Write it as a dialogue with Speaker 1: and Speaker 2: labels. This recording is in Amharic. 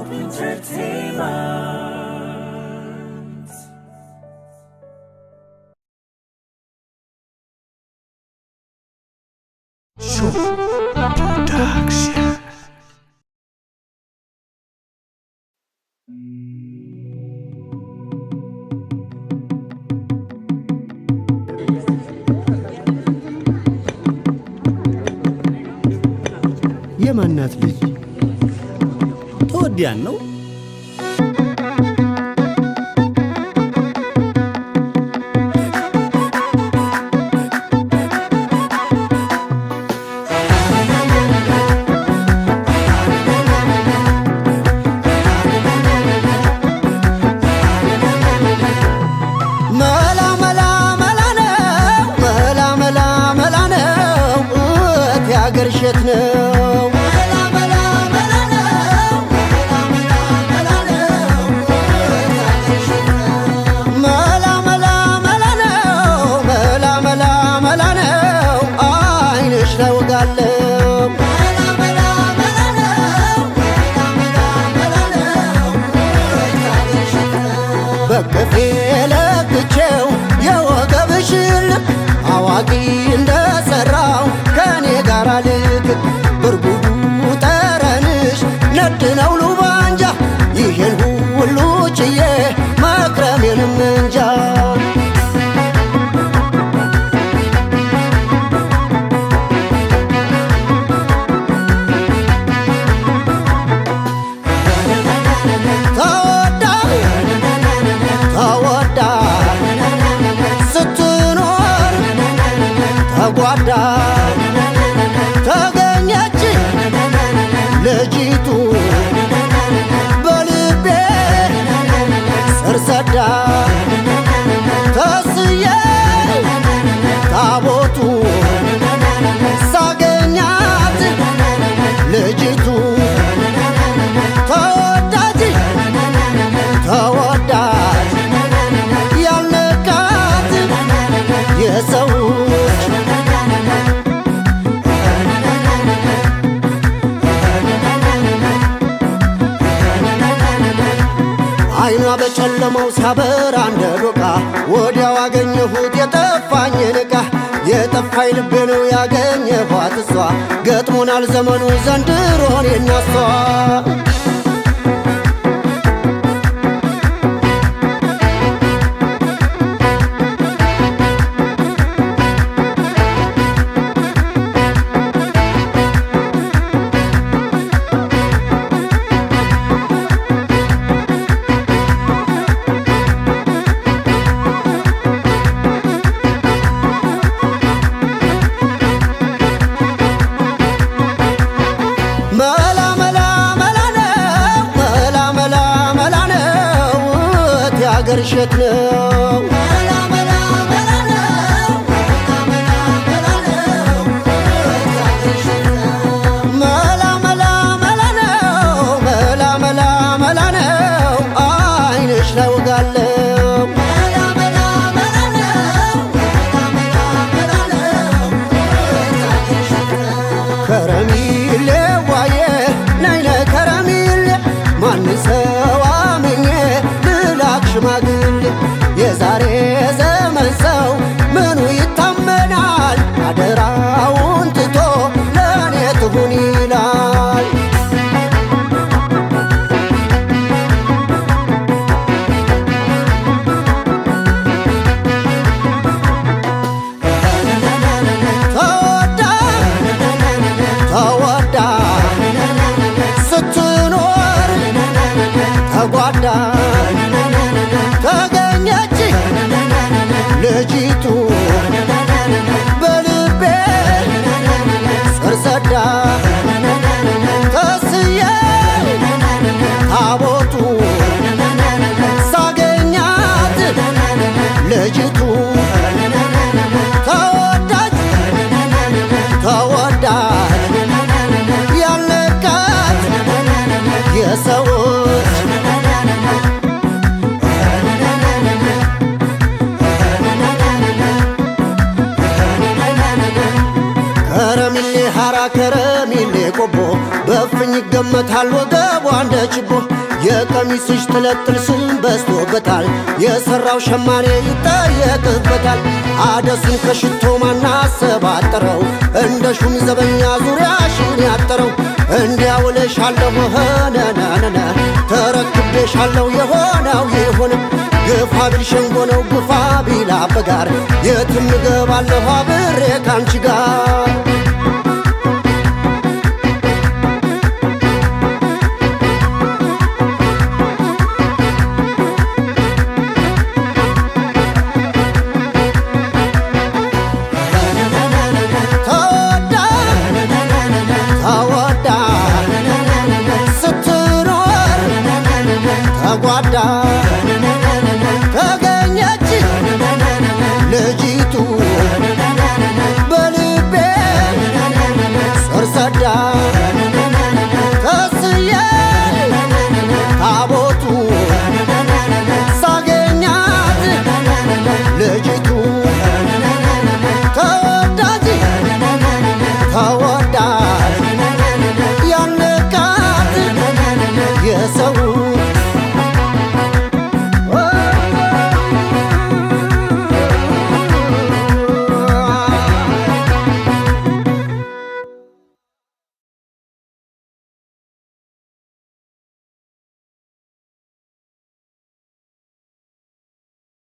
Speaker 1: Entertainment. Show Production.
Speaker 2: የማናት ልጅ ተወዲያን ነው?
Speaker 3: ገርሸት ነው አይንሽ ለውጋለው በቅፌ ለክቼው የወገብሽን አዋቂ እንደሰራው ከኔ ጋር ልክ ብርጉዱ ጠረንሽ ነድ ነው ሉባንጃ ይሄን ሁሉ ችዬ መክረሜንም እንጃ ተወዳ ስትኖር ተጓዳ ተገኘች ልጅቱ በልቤ ስር ሰዳ ተስዬ ታቦቱ ሳገኛት ልጅቱ ተወዳጅ ተወዳጅ ያልነካት የሰዎች አይኗ በጨለማው ሲያበራ እንደ ዶቃ ወዲያው አገኘሁት የጠፋኝን ዕቃ የጠፋኝ ልቤ ነው ያገኘኋት እሷ ገጥሞናል ዘመኑ ዘንድሮን የናሷ ገርሸት ነው መላ ነው አይንሽ ለውጋለው ከረሚሌ ዋዬ ነይነ ከረሚሌ ማን ሰው አምኜ ሽማግሌ የዛሬ ዘመን ሰው ምኑ ይታመናል አደራውን ትቶ ለእኔ ትሁን ይላል ተወዳ ስትኖር ተጓዳ ተገኘች ልጅቱ በልቤ ስር ሰዳ ተስዬ ታቦቱ ሳገኛት ልጅቱ ተወዳጅ ተወዳጅ ያልነካት የሰዎች ከረሚሌ ሐራ ከረ ሚሌ ቆቦ በፍኝ ይገመታል ወገቧ እንደ ችቦ የቀሚስሽ ትለጥል ስም በስቶበታል የሠራው ሸማኔ ይጠየቅበታል አደሱን ከሽቶ ማናሰባጠረው እንደ ሹም ዘበኛ ዙሪያሽን ያጠረው እንዲያውልሻለሁ ሆነነነነ ተረክቤሻለሁ የሆነው ይሁን ግፋ ቢል ሸንጎ ነው ግፋ ቢል አበጋር የትም እገባለሁ አብሬ ካንቺ ጋር ተጓዳ ተገኘች ልጅቱ በልቤ ስር ሰዳ ተስዬ ታቦቱ ሳገኛት ልጅቱ ተወዳጅ ተወዳጅ ያነቃት የሰው